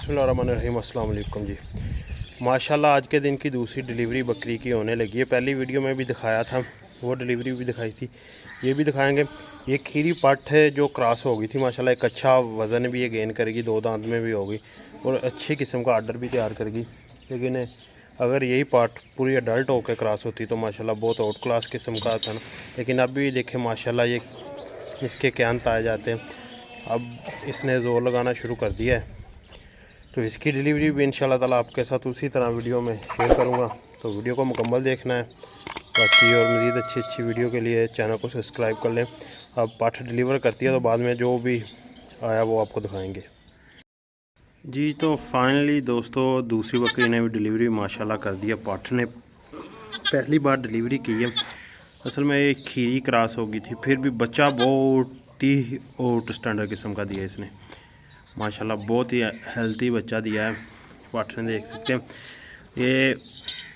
बिस्मिल्लाहिर्रहमानिर्रहीम। अस्सलाम वालेकुम जी। माशाल्लाह आज के दिन की दूसरी डिलीवरी बकरी की होने लगी है। पहली वीडियो में भी दिखाया था, वो डिलीवरी भी दिखाई थी, ये भी दिखाएंगे। ये खीरी पट है जो क्रॉस हो गई थी। माशाल्लाह एक अच्छा वज़न भी ये गेन करेगी, 2 दांत में भी होगी और अच्छी किस्म का आर्डर भी तैयार करेगी। लेकिन अगर यही पार्ट पूरी अडल्ट होकर क्रॉस होती तो माशाल्लाह बहुत आउट क्लास किस्म का था ना। लेकिन अभी देखें माशाल्लाह ये इसके कैन पाए जाते हैं। अब इसने ज़ोर लगाना शुरू कर दिया है, तो इसकी डिलीवरी भी इंशाल्लाह ताला आपके साथ उसी तरह वीडियो में शेयर करूँगा। तो वीडियो को मुकम्मल देखना है। बाकी और मज़ीद अच्छी वीडियो के लिए चैनल को सब्सक्राइब कर लें। अब पाठ डिलीवर करती है तो बाद में जो भी आया वो आपको दिखाएंगे जी। तो फाइनली दोस्तों दूसरी बकरी ने भी डिलीवरी माशाल्लाह कर दिया। पाठ ने पहली बार डिलीवरी की है। असल में एक खीरी क्रॉस हो गई थी, फिर भी बच्चा बहुत ही आउट स्टैंडर्ड किस्म का दिया इसने। माशाल्लाह बहुत ही हेल्थी बच्चा दिया है। पाठ ने देख सकते हैं। ये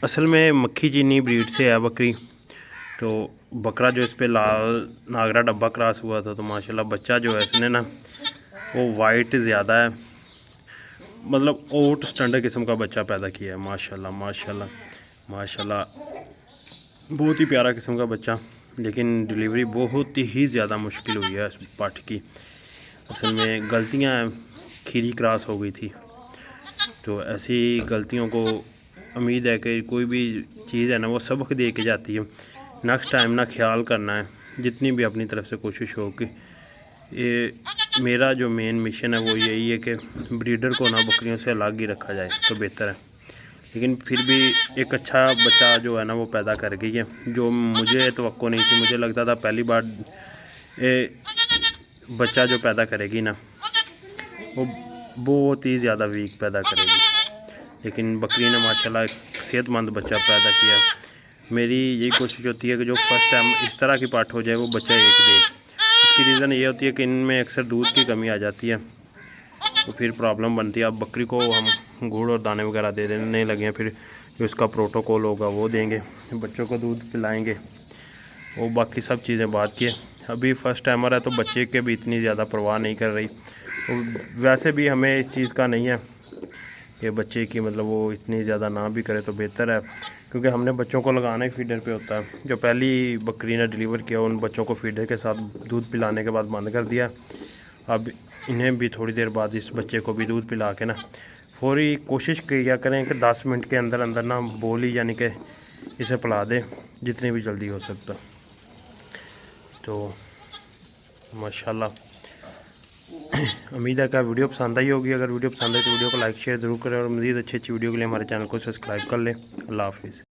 असल में मक्खी चीनी ब्रीड से है बकरी। तो बकरा जो इस पे लाल नागरा डब्बा क्रॉस हुआ था, तो माशाल्लाह बच्चा जो है इसने ना वो वाइट ज़्यादा है, मतलब आउट स्टैंडर्ड किस्म का बच्चा पैदा किया है। माशाल्लाह माशाल्लाह माशाल्लाह बहुत ही प्यारा किस्म का बच्चा। लेकिन डिलीवरी बहुत ही ज़्यादा मुश्किल हुई है इस पाठ की। असल में गलतियाँ खीरी क्रॉस हो गई थी, तो ऐसी गलतियों को उम्मीद है कि कोई भी चीज़ है ना वो सबक दे के जाती है। नेक्स्ट टाइम ना ख्याल करना है, जितनी भी अपनी तरफ से कोशिश हो कि ये मेरा जो मेन मिशन है वो यही है कि ब्रीडर को ना बकरियों से अलग ही रखा जाए तो बेहतर है। लेकिन फिर भी एक अच्छा बच्चा जो है ना वो पैदा कर गई है, जो मुझे तवक्को नहीं थी। मुझे लगता था पहली बार बच्चा जो पैदा करेगी ना वो बहुत ही ज़्यादा वीक पैदा करेगी, लेकिन बकरी ने माशाल्लाह एक सेहतमंद बच्चा पैदा किया। मेरी यही कोशिश होती है कि जो फर्स्ट टाइम इस तरह की पाठ हो जाए वो बच्चा एक दे। इसकी रीज़न ये होती है कि इनमें अक्सर दूध की कमी आ जाती है, तो फिर प्रॉब्लम बनती है। अब बकरी को हम गुड़ और दाने वगैरह दे देने लगे हैं, फिर जो इसका प्रोटोकॉल होगा वो देंगे, बच्चों को दूध पिलाएंगे, वो बाकी सब चीज़ें बात की है। अभी फर्स्ट टाइमर है तो बच्चे के भी इतनी ज़्यादा परवाह नहीं कर रही। तो वैसे भी हमें इस चीज़ का नहीं है कि बच्चे की मतलब वो इतनी ज़्यादा ना भी करे तो बेहतर है, क्योंकि हमने बच्चों को लगाना ही फीडर पे होता है। जो पहली बकरी ने डिलीवर किया उन बच्चों को फीडर के साथ दूध पिलाने के बाद बंद कर दिया। अब इन्हें भी थोड़ी देर बाद इस बच्चे को भी दूध पिला के ना फौरी कोशिश किया करें कि 10 मिनट के अंदर अंदर ना बोली यानी कि इसे पिला दें जितनी भी जल्दी हो सकता। तो माशाल्लाह उम्मीद है कि वीडियो पसंद आई होगी। अगर वीडियो पसंद आई तो वीडियो को लाइक शेयर ज़रूर करें और मज़ीद अच्छी वीडियो के लिए हमारे चैनल को सब्सक्राइब कर लें। अल्लाह हाफिज़।